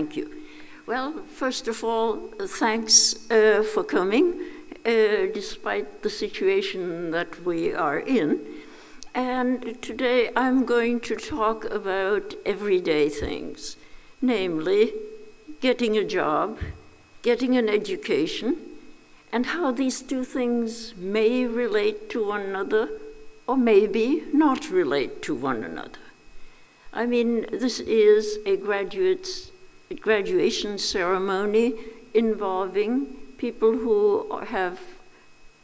Thank you. Well, first of all, thanks for coming, despite the situation that we are in. And today I'm going to talk about everyday things, namely getting a job, getting an education, and how these two things may relate to one another or maybe not relate to one another. I mean, this is a graduation ceremony involving people who are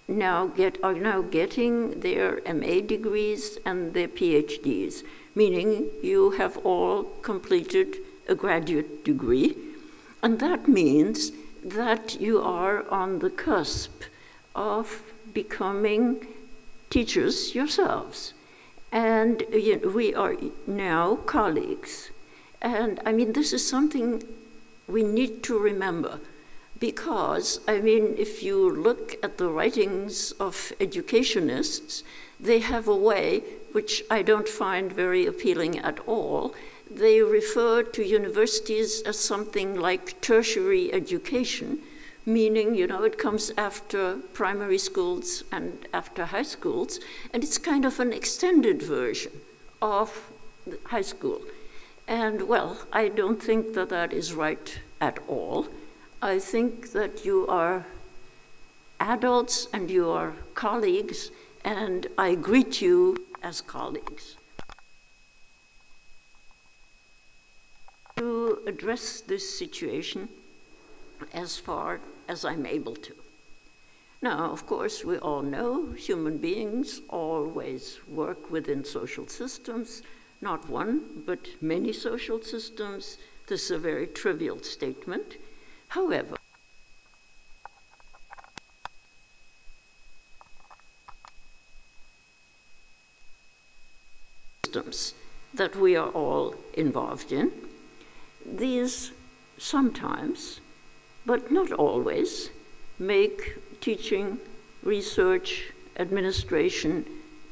now getting their MA degrees and their PhDs, meaning you have all completed a graduate degree, and that means that you are on the cusp of becoming teachers yourselves. And we are now colleagues. And I mean, this is something we need to remember because, I mean, if you look at the writings of educationists, they have a way, which I don't find very appealing at all. They refer to universities as something like tertiary education, meaning, it comes after primary schools and after high schools, and it's kind of an extended version of high school. And, well, I don't think that that is right at all. I think that you are adults and you are colleagues, and I greet you as colleagues. To address this situation as far as I'm able to. Now, of course, we all know human beings always work within social systems, not one, but many social systems. This is a very trivial statement. However, systems that we are all involved in, these sometimes, but not always, make teaching, research, administration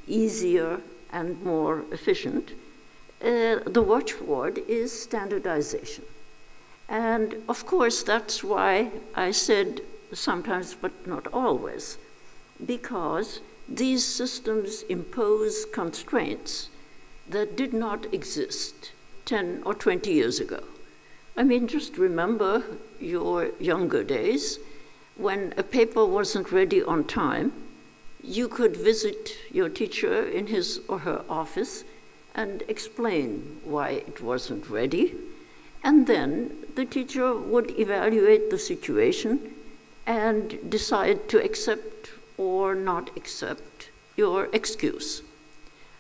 easier and more efficient. The watchword is standardization. And of course, that's why I said sometimes, but not always, because these systems impose constraints that did not exist 10 or 20 years ago. I mean, just remember your younger days when a paper wasn't ready on time. You could visit your teacher in his or her office and explain why it wasn't ready. And then the teacher would evaluate the situation and decide to accept or not accept your excuse.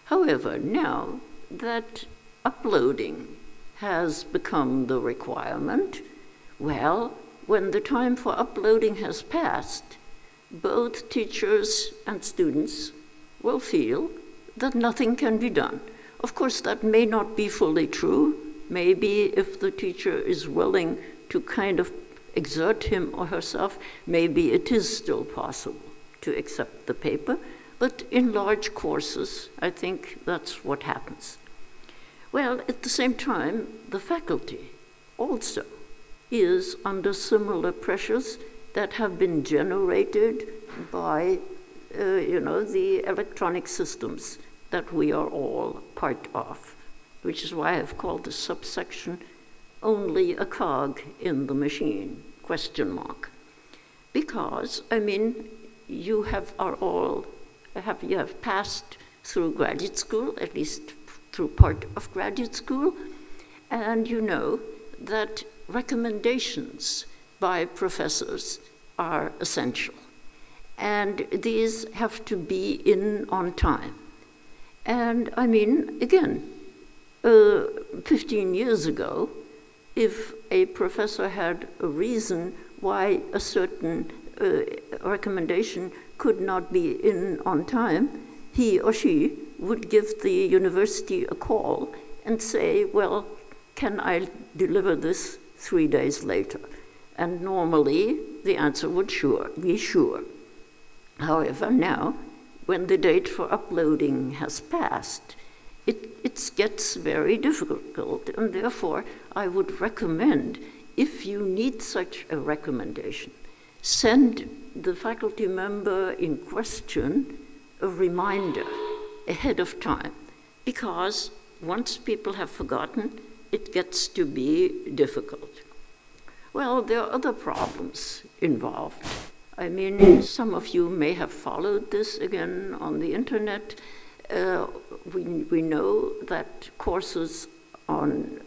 However, now that uploading has become the requirement, well, when the time for uploading has passed, both teachers and students will feel that nothing can be done. Of course, that may not be fully true. Maybe if the teacher is willing to kind of exert him or herself, maybe it is still possible to accept the paper. But in large courses, I think that's what happens. Well, at the same time, the faculty also is under similar pressures that have been generated by, the electronic systems that we are all part of, which is why I've called the subsection only a cog in the machine, ? Because, I mean, you have passed through graduate school, at least through part of graduate school, and you know that recommendations by professors are essential. And these have to be in on time. And I mean, again, 15 years ago, if a professor had a reason why a certain recommendation could not be in on time, he or she would give the university a call and say, well, can I deliver this 3 days later? And normally the answer would be sure. However, now, when the date for uploading has passed, it gets very difficult, and therefore I would recommend, if you need such a recommendation, send the faculty member in question a reminder ahead of time, because once people have forgotten, it gets to be difficult. Well, there are other problems involved. I mean, some of you may have followed this again on the internet. We know that courses on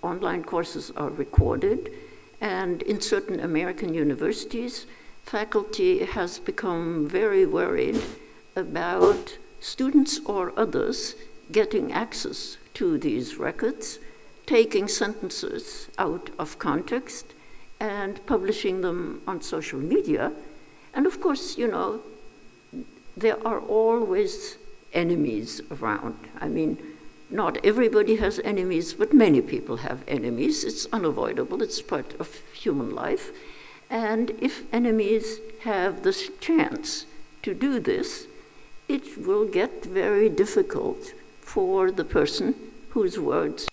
online courses are recorded, and in certain American universities, faculty has become very worried about students or others getting access to these records, taking sentences out of context, and publishing them on social media. And of course, you know, there are always enemies around. I mean, not everybody has enemies, but many people have enemies. It's unavoidable, it's part of human life. And if enemies have the chance to do this, it will get very difficult for the person whose words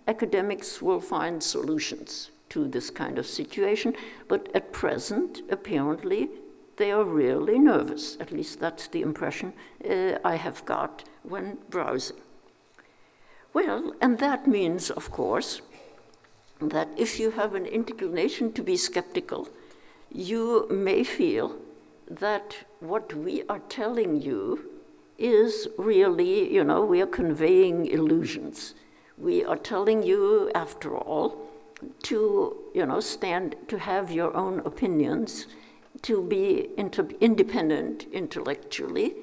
academics will find solutions to this kind of situation, but at present, apparently, they are really nervous. At least that's the impression I have got when browsing. Well, and that means, of course, that if you have an inclination to be skeptical, you may feel that what we are telling you is really, you know, we are conveying illusions. We are telling you, after all, to, you know, to have your own opinions, to be independent intellectually,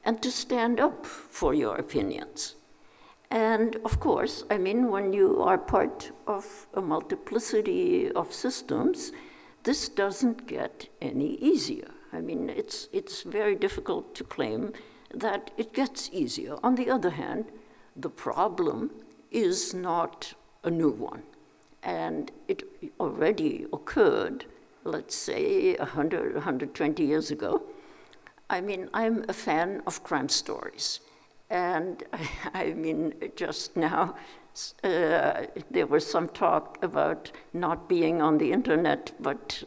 and to stand up for your opinions. And of course, I mean, when you are part of a multiplicity of systems, this doesn't get any easier. I mean, it's very difficult to claim that it gets easier. On the other hand, the problem is not a new one. And it already occurred, let's say, 100, 120 years ago. I mean, I'm a fan of crime stories. And I mean, just now, there was some talk about not being on the internet, but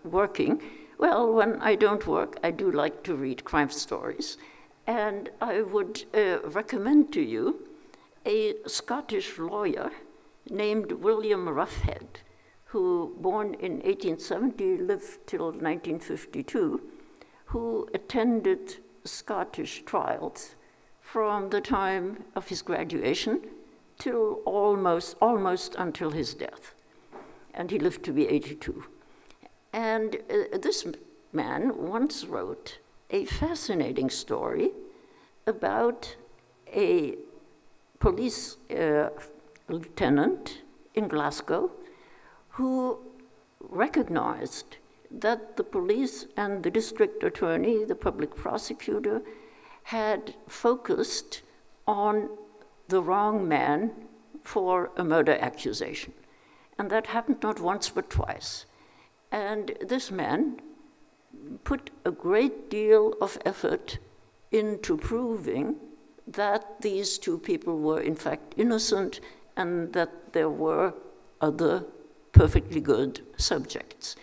working. Well, when I don't work, I do like to read crime stories. And I would recommend to you a Scottish lawyer named William Roughead, who, born in 1870, lived till 1952, who attended Scottish trials from the time of his graduation till almost until his death. And he lived to be 82. And this man once wrote a fascinating story about a police lieutenant in Glasgow who recognized that the police and the district attorney, the public prosecutor, had focused on the wrong man for a murder accusation. And that happened not once but twice. And this man put a great deal of effort into proving that these two people were in fact innocent and that there were other perfectly good subjects.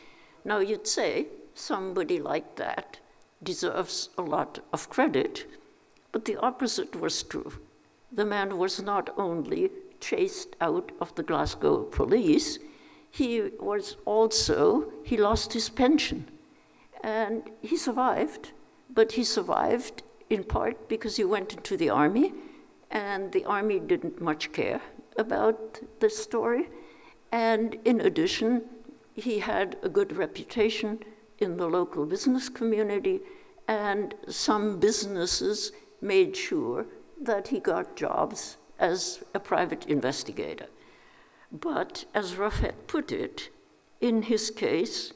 Now you'd say somebody like that deserves a lot of credit, but the opposite was true. The man was not only chased out of the Glasgow police, he lost his pension. And he survived, but he survived in part because he went into the army, and the army didn't much care about this story. And in addition, he had a good reputation in the local business community, and some businesses made sure that he got jobs as a private investigator. But as Roughead put it, in his case,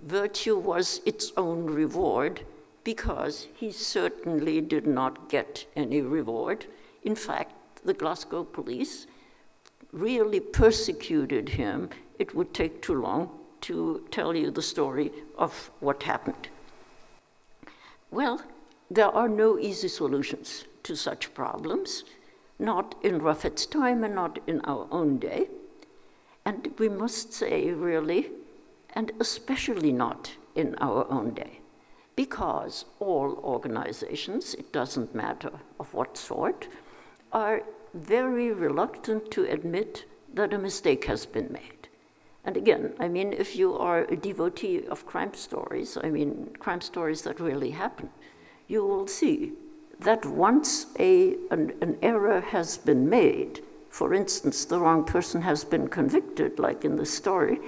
virtue was its own reward, because he certainly did not get any reward. In fact, the Glasgow police really persecuted him. It would take too long to tell you the story of what happened. Well, there are no easy solutions to such problems, not in Ruffett's time and not in our own day. And we must say, really, and especially not in our own day, because all organizations, it doesn't matter of what sort, are very reluctant to admit that a mistake has been made. And again, I mean, if you are a devotee of crime stories, I mean, crime stories that really happen, you will see that once an error has been made, for instance, the wrong person has been convicted, like in the story,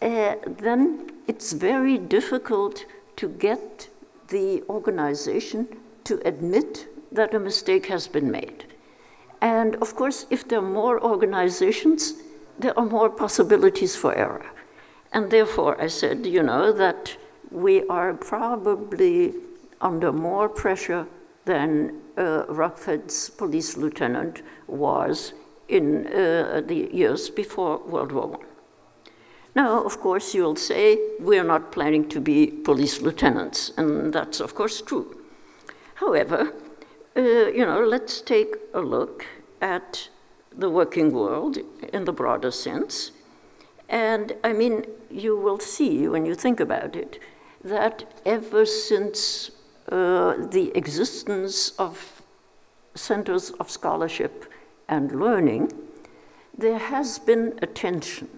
then it's very difficult to get the organization to admit that a mistake has been made. And of course, if there are more organizations, there are more possibilities for error. And therefore, I said, you know, that we are probably under more pressure than Ruffett's police lieutenant was in the years before World War I. Now, of course, you'll say, we're not planning to be police lieutenants, and that's, of course, true. However, you know, let's take a look at the working world in the broader sense. And, I mean, you will see, when you think about it, that ever since the existence of centers of scholarship and learning, there has been a tension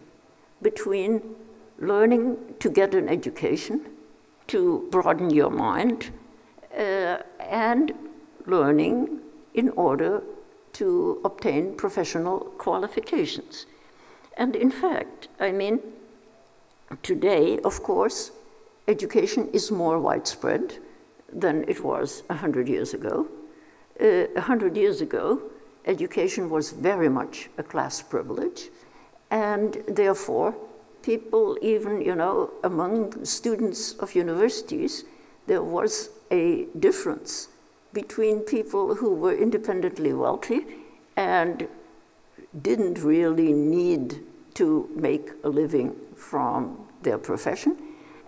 between learning to get an education, to broaden your mind, and learning in order to obtain professional qualifications. And in fact, I mean, today, of course, education is more widespread than it was 100 years ago. 100 years ago, education was very much a class privilege, and therefore, people even, you know, among students of universities, there was a difference between people who were independently wealthy and didn't really need to make a living from their profession,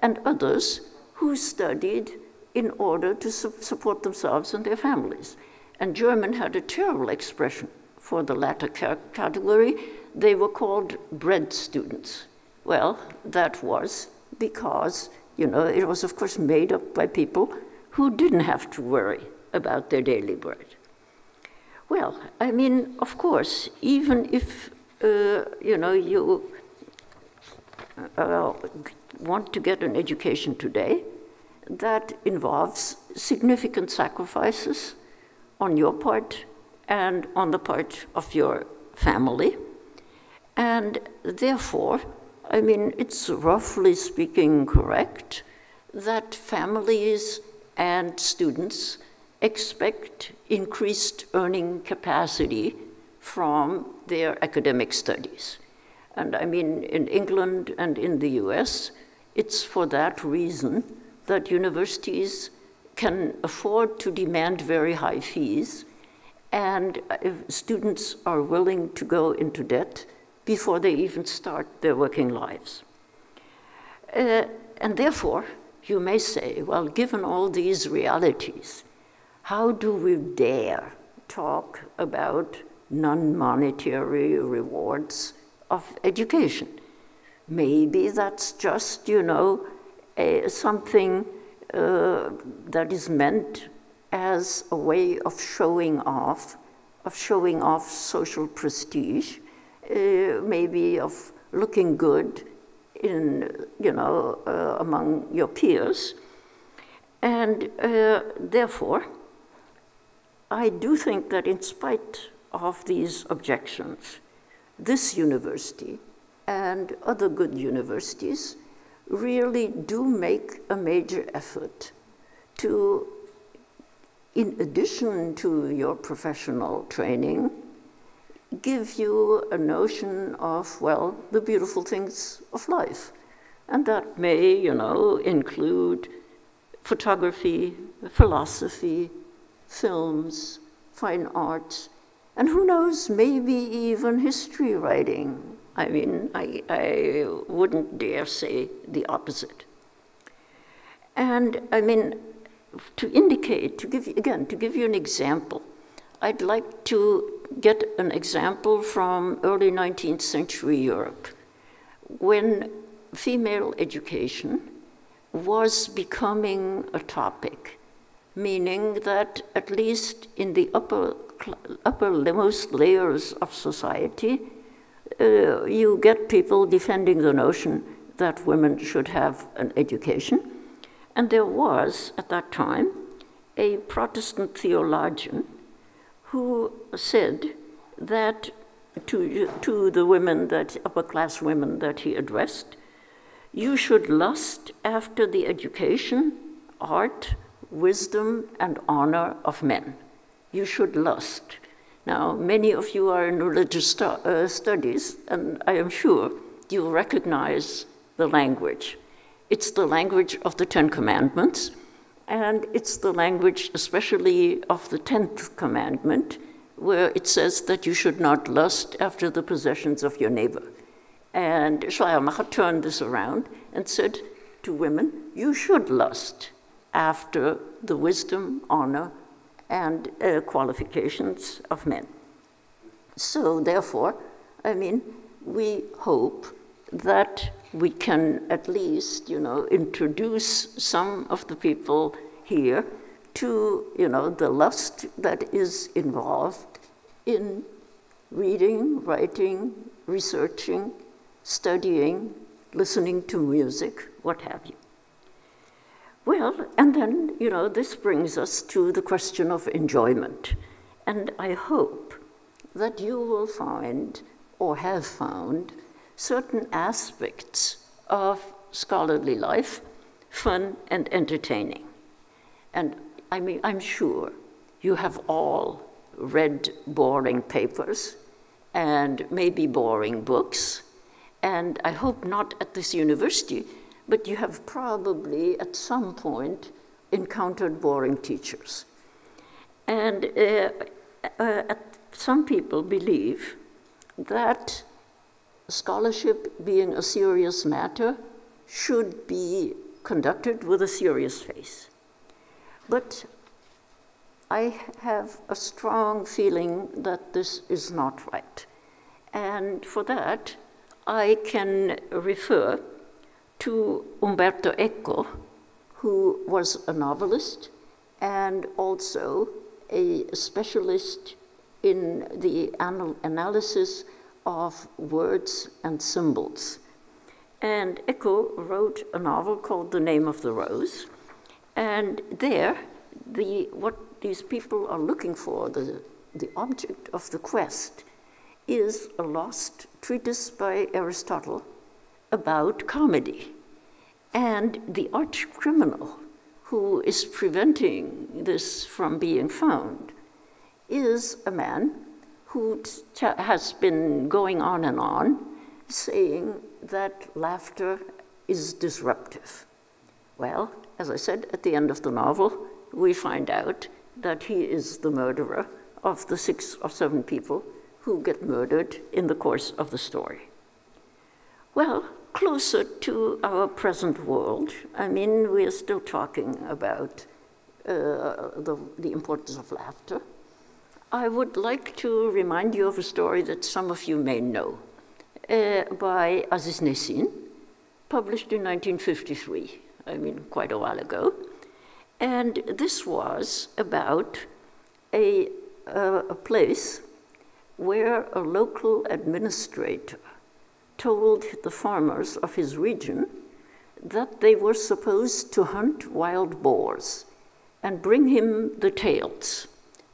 and others who studied in order to support themselves and their families. And German had a terrible expression for the latter category. They were called bread students. Well, that was because, you know, it was of course made up by people who didn't have to worry about their daily bread. Well, I mean, of course, even if, you know, you want to get an education today, that involves significant sacrifices on your part and on the part of your family. And therefore, I mean, it's roughly speaking correct that families and students expect increased earning capacity from their academic studies. And I mean, in England and in the US, it's for that reason that universities can afford to demand very high fees, and if students are willing to go into debt before they even start their working lives. And therefore, you may say, well, given all these realities, how do we dare talk about non-monetary rewards of education? Maybe that's just, you know, something that is meant as a way of showing off social prestige, maybe of looking good in, you know, among your peers. And therefore, I do think that in spite of these objections, this university and other good universities really do make a major effort to, in addition to your professional training, give you a notion of, well, the beautiful things of life. And that may, you know, include photography, philosophy, films, fine arts, and who knows, maybe even history writing. I mean, I wouldn't dare say the opposite. And I mean, to indicate, to give you an example I'd like to get an example from early 19th century Europe, when female education was becoming a topic, meaning that at least in the uppermost layers of society, you get people defending the notion that women should have an education. And there was, at that time, a Protestant theologian who said that to the women, that upper-class women that he addressed, you should lust after the education, art, wisdom, and honor of men. You should lust. Now, many of you are in religious studies, and I am sure you recognize the language. It's the language of the Ten Commandments, and it's the language especially of the 10th commandment, where it says that you should not lust after the possessions of your neighbor. And Schleiermacher turned this around and said to women, you should lust after the wisdom, honor, and qualifications of men. So therefore, I mean, we hope that we can at least, introduce some of the people here to, the lust that is involved in reading, writing, researching, studying, listening to music, what have you. Well, and then, this brings us to the question of enjoyment. And I hope that you will find, or have found, certain aspects of scholarly life fun and entertaining. And I mean, I'm sure you have all read boring papers and maybe boring books, and I hope not at this university, but you have probably at some point encountered boring teachers. And some people believe that scholarship, being a serious matter, should be conducted with a serious face. But I have a strong feeling that this is not right. And for that, I can refer to Umberto Eco, who was a novelist and also a specialist in the analysis of words and symbols. And Eco wrote a novel called The Name of the Rose, and there, what these people are looking for, the object of the quest, is a lost treatise by Aristotle about comedy. And the arch criminal who is preventing this from being found is a man who has been going on saying that laughter is disruptive. Well, as I said, at the end of the novel, we find out that he is the murderer of the 6 or 7 people who get murdered in the course of the story. Well, closer to our present world, I mean, we are still talking about the importance of laughter. I would like to remind you of a story that some of you may know, by Aziz Nesin, published in 1953, I mean, quite a while ago. And this was about a place where a local administrator told the farmers of his region that they were supposed to hunt wild boars and bring him the tails.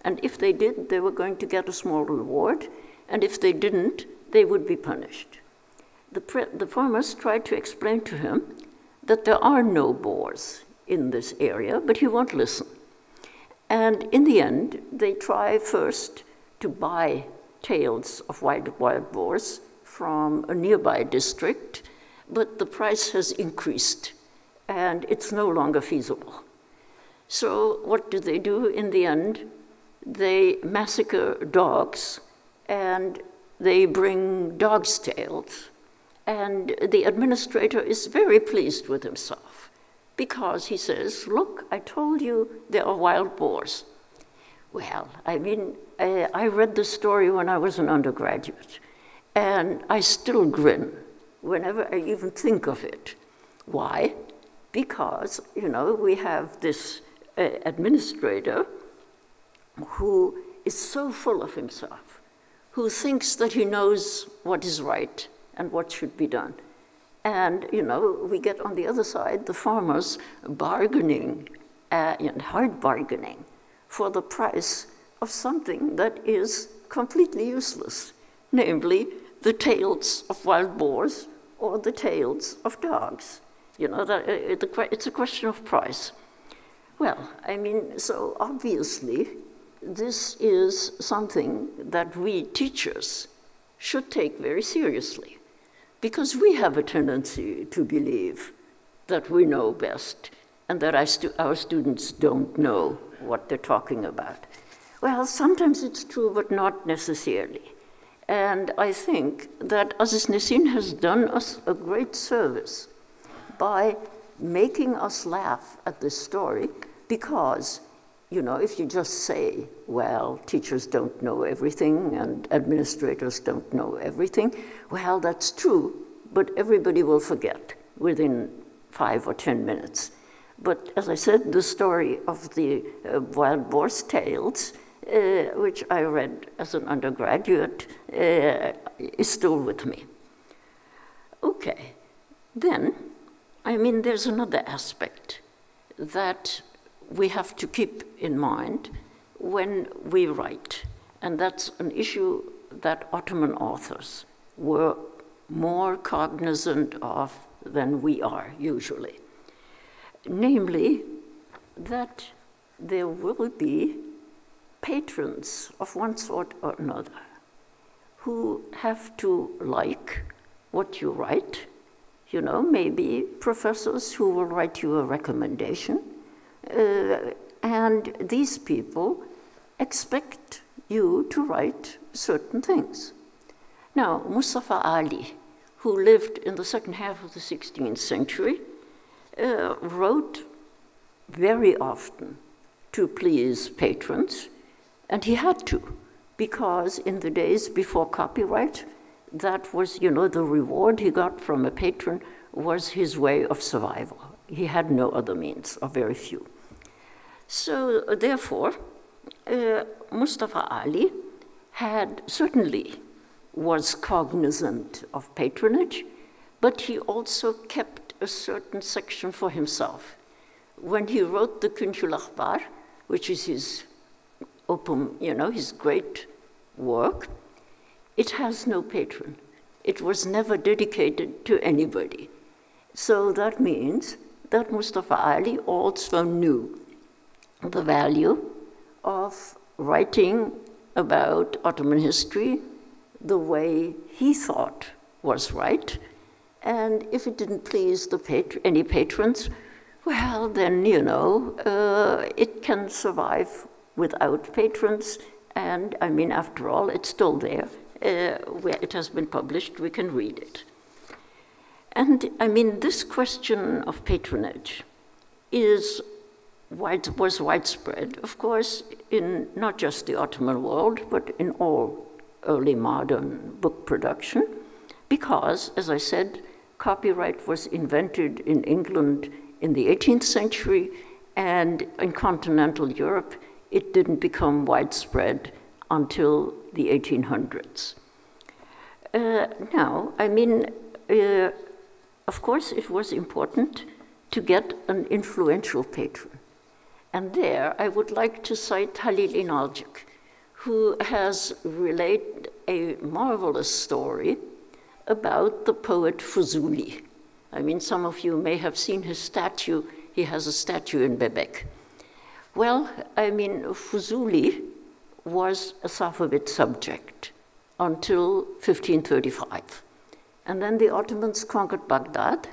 And if they did, they were going to get a small reward, and if they didn't, they would be punished. The farmers tried to explain to him that there are no boars in this area, but he won't listen. And in the end, they try first to buy tails of wild boars from a nearby district, but the price has increased, and it's no longer feasible. So what do? In the end? They massacre dogs, and they bring dogs' tails, and the administrator is very pleased with himself, because he says, look, I told you there are wild boars. Well, I mean, I read the story when I was an undergraduate, and I still grin whenever I even think of it. Why? Because, you know, we have this administrator who is so full of himself, who thinks that he knows what is right and what should be done. And, you know, we get on the other side the farmers bargaining, and hard bargaining, for the price of something that is completely useless, namely the tails of wild boars or the tails of dogs. You know, it's a question of price. Well, I mean, so obviously, this is something that we teachers should take very seriously, because we have a tendency to believe that we know best and that our students don't know what they're talking about. Well, sometimes it's true, but not necessarily. And I think that Aziz Nesin has done us a great service by making us laugh at this story, because, you know, if you just say, well, teachers don't know everything and administrators don't know everything, well, that's true, but everybody will forget within 5 or 10 minutes. But as I said, the story of the wild boar's tails, which I read as an undergraduate, is still with me. Okay, then, I mean, there's another aspect that we have to keep in mind when we write, and that's an issue that Ottoman authors were more cognizant of than we are usually. Namely, that there will be patrons of one sort or another who have to like what you write. You know, maybe professors who will write you a recommendation, and these people expect you to write certain things. Now, Mustafa Ali, who lived in the second half of the 16th century, wrote very often to please patrons, and he had to, because in the days before copyright, that was, you know, the reward he got from a patron was his way of survival. He had no other means, or very few. So therefore, Mustafa Ali certainly was cognizant of patronage, but he also kept a certain section for himself. When he wrote the Kunshul Akhbar, which is his opum, you know, his great work, it has no patron. It was never dedicated to anybody. So that means that Mustafa Ali also knew the value of writing about Ottoman history the way he thought was right. And if it didn't please any patrons, well, then, you know, it can survive without patrons. And I mean, after all, it's still there. Where it has been published, we can read it. And I mean, this question of patronage was widespread, of course, in not just the Ottoman world, but in all early modern book production, because, as I said, copyright was invented in England in the 18th century, and in continental Europe, it didn't become widespread until the 1800s. Now, I mean, of course, it was important to get an influential patron. And there, I would like to cite Halil İnalcık, who has related a marvelous story about the poet Fuzuli. I mean, some of you may have seen his statue. He has a statue in Bebek. Well, I mean, Fuzuli was a Safavid subject until 1535. And then the Ottomans conquered Baghdad,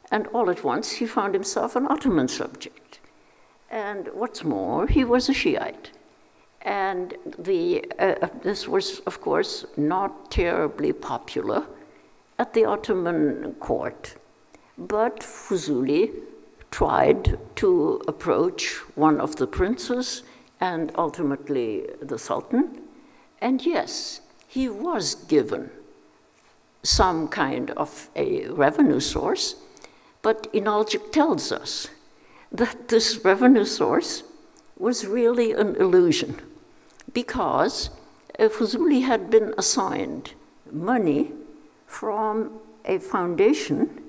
and all at once he found himself an Ottoman subject. And what's more, he was a Shiite. And this was, of course, not terribly popular at the Ottoman court. But Fuzuli tried to approach one of the princes and ultimately the Sultan. And yes, he was given some kind of a revenue source, but Inalcik tells us that this revenue source was really an illusion, because Fuzuli had been assigned money from a foundation,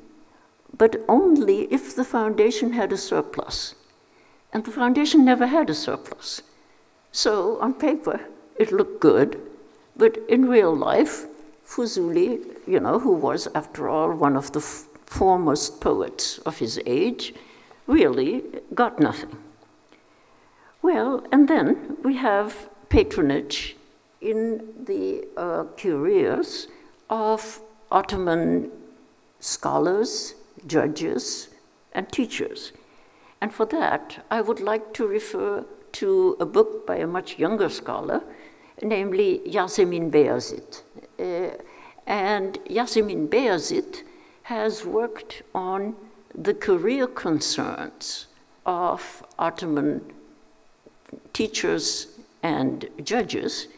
but only if the foundation had a surplus. And the foundation never had a surplus. So on paper, it looked good, but in real life, Fuzuli, you know, who was, after all, one of the foremost poets of his age, really got nothing. Well, and then we have patronage in the careers of Ottoman scholars, judges, and teachers. And for that, I would like to refer to a book by a much younger scholar, namely Yasemin Beyazit. And Yasemin Beyazit has worked on the career concerns of Ottoman teachers and judges,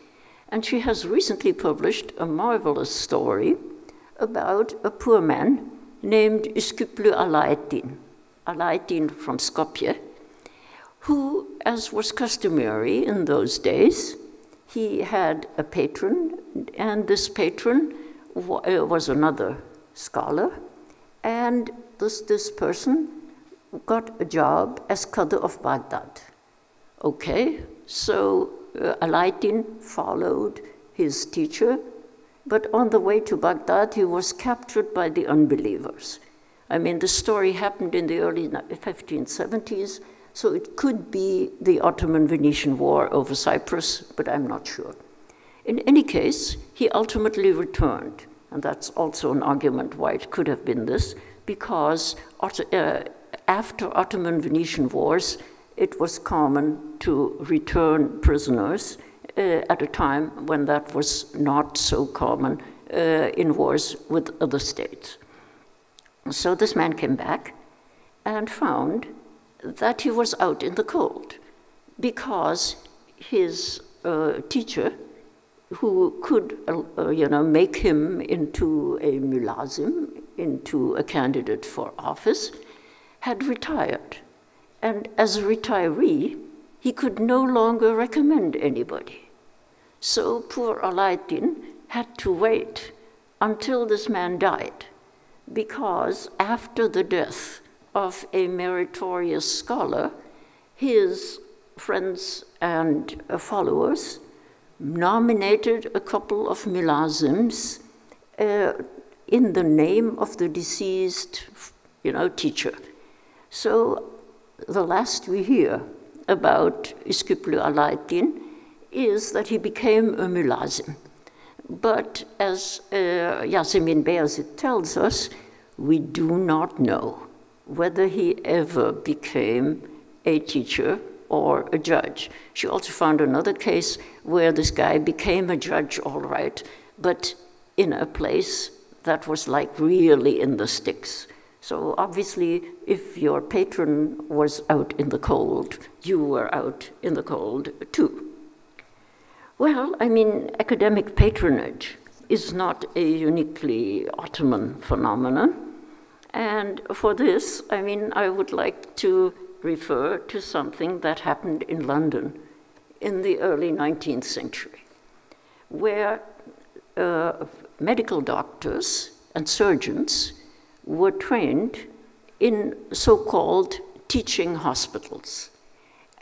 and she has recently published a marvelous story about a poor man named Üsküplü Alaaeddin from Skopje, who, as was customary in those days, he had a patron, and this patron was another scholar, and this person got a job as Qadi of Baghdad. Okay, so Alaaeddin followed his teacher, but on the way to Baghdad, he was captured by the unbelievers. I mean, the story happened in the early 1570s, so it could be the Ottoman-Venetian War over Cyprus, but I'm not sure. In any case, he ultimately returned, and that's also an argument why it could have been this, because after Ottoman-Venetian wars, it was common to return prisoners at a time when that was not so common in wars with other states. So this man came back and found that he was out in the cold because his teacher, who could make him into a mulazim, into a candidate for office, had retired. And as a retiree, he could no longer recommend anybody. So poor Alaaeddin had to wait until this man died, because after the death of a meritorious scholar, his friends and followers nominated a couple of mulazims in the name of the deceased, teacher. So the last we hear about Üsküplü Alaaeddin is that he became a mulazim. But as Yasemin Beyazit tells us, we do not know whether he ever became a teacher or a judge. She also found another case where this guy became a judge, all right, but in a place that was like really in the sticks. So obviously, if your patron was out in the cold, you were out in the cold too. Well, I mean, academic patronage is not a uniquely Ottoman phenomenon. And for this, I mean, I would like to refer to something that happened in London in the early 19th century, where medical doctors and surgeons were trained in so-called teaching hospitals.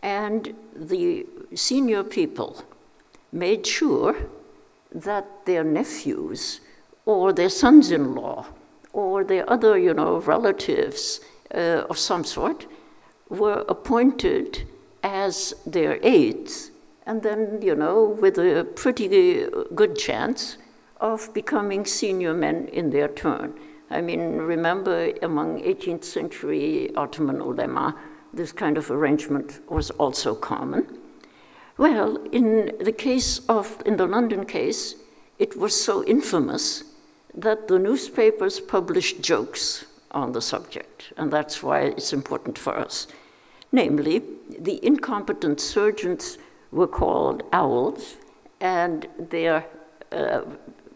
And the senior people made sure that their nephews or their sons-in-law or their other, relatives of some sort were appointed as their aides, and then, with a pretty good chance of becoming senior men in their turn. I mean, remember, among 18th century Ottoman ulema, this kind of arrangement was also common. Well, in the London case, it was so infamous that the newspapers published jokes on the subject, and that's why it's important for us. namely, the incompetent surgeons were called owls, and their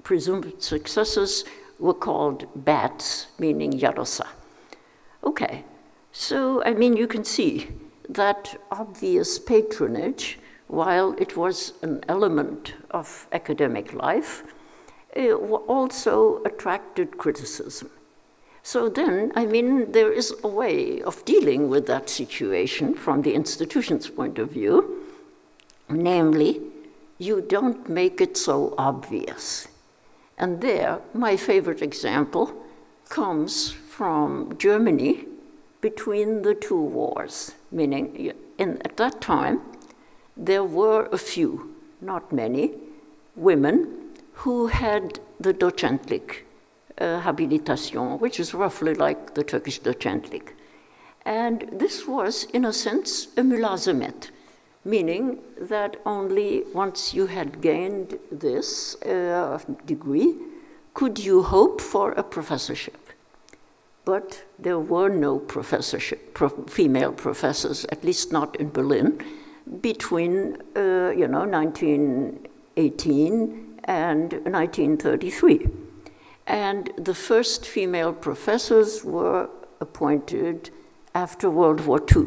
presumed successors were called bats, meaning yarosa. Okay, so, I mean, you can see that obvious patronage, while it was an element of academic life, it also attracted criticism. So then, I mean, there is a way of dealing with that situation from the institution's point of view, namely, you don't make it so obvious. And there, my favorite example comes from Germany between the two wars, meaning at that time, there were a few, not many, women who had the docentlik habilitation, which is roughly like the Turkish docentlik. And this was, in a sense, a mülazemet, meaning that only once you had gained this degree could you hope for a professorship. But there were no female professors, at least not in Berlin, between 1918 and 1933. And the first female professors were appointed after World War II,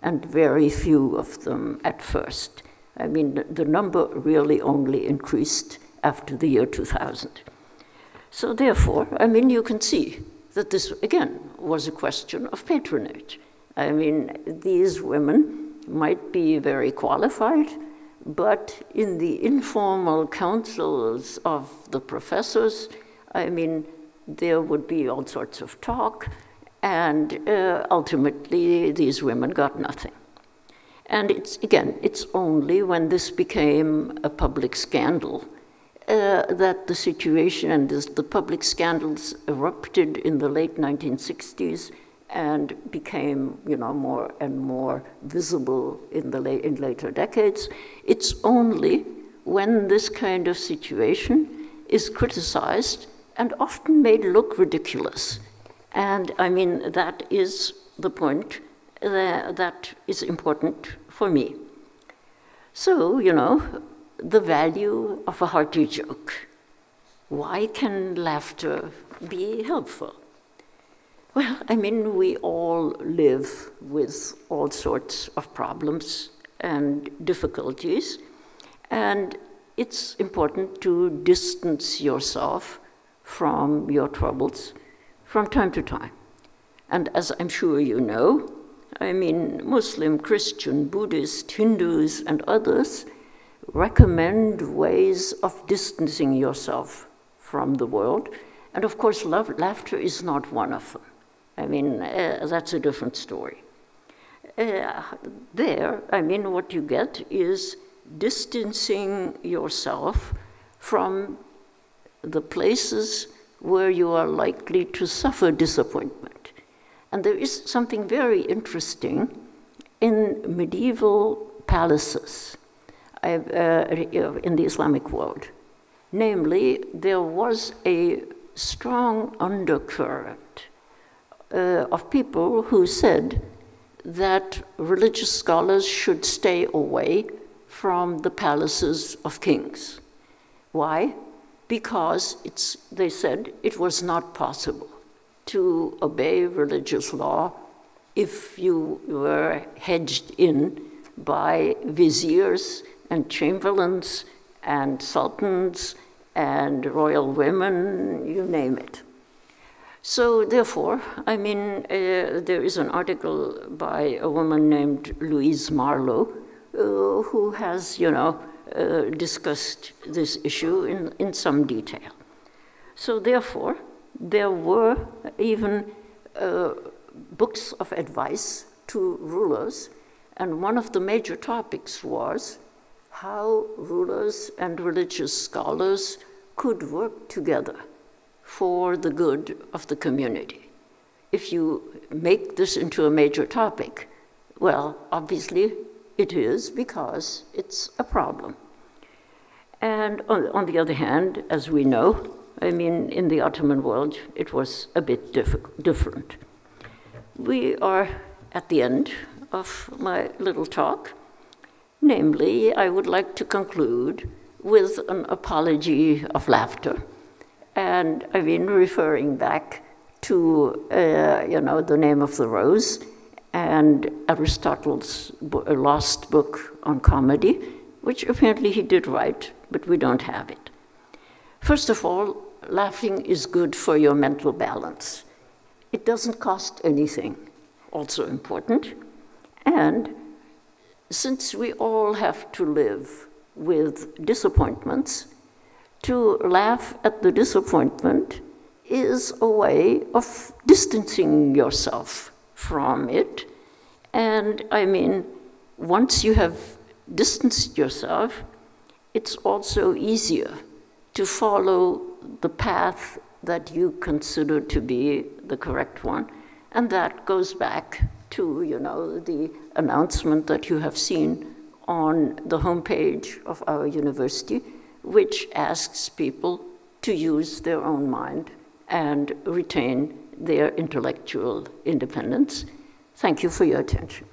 and very few of them at first. I mean, the number really only increased after the year 2000. So therefore, I mean, you can see that this, again, was a question of patronage. I mean, these women might be very qualified, but in the informal councils of the professors, I mean, there would be all sorts of talk, and ultimately these women got nothing. And it's only when this became a public scandal that the situation and the public scandals erupted in the late 1960s and became, more and more visible in later decades. It's only when this kind of situation is criticized and often made look ridiculous. And I mean, that is the point that is important for me. So, the value of a hearty joke. Why can laughter be helpful? Well, I mean, we all live with all sorts of problems and difficulties, and it's important to distance yourself from your troubles from time to time. And as I'm sure you know, I mean, Muslim, Christian, Buddhist, Hindus, and others recommend ways of distancing yourself from the world. And of course, laughter is not one of them. I mean, that's a different story. There, I mean, what you get is distancing yourself from the places where you are likely to suffer disappointment. And there is something very interesting in medieval palaces in the Islamic world. Namely, there was a strong undercurrent of people who said that religious scholars should stay away from the palaces of kings. Why? Because they said it was not possible to obey religious law if you were hedged in by viziers and chamberlains and sultans and royal women, you name it. So therefore, I mean, there is an article by a woman named Louise Marlowe who has, discussed this issue in some detail. So therefore, there were even books of advice to rulers, and one of the major topics was how rulers and religious scholars could work together for the good of the community. If you make this into a major topic, well, obviously it is, because it's a problem. And on the other hand, as we know, I mean, in the Ottoman world, it was a bit different. We are at the end of my little talk. Namely, I would like to conclude with an apology of laughter. And I've been referring back to, The Name of the Rose and Aristotle's lost book on comedy, which apparently he did write, but we don't have it. First of all, laughing is good for your mental balance. It doesn't cost anything, also important. And since we all have to live with disappointments, to laugh at the disappointment is a way of distancing yourself from it. And I mean, once you have distanced yourself, it's also easier to follow the path that you consider to be the correct one. And that goes back to, the announcement that you have seen on the homepage of our university, which asks people to use their own mind and retain their intellectual independence. Thank you for your attention.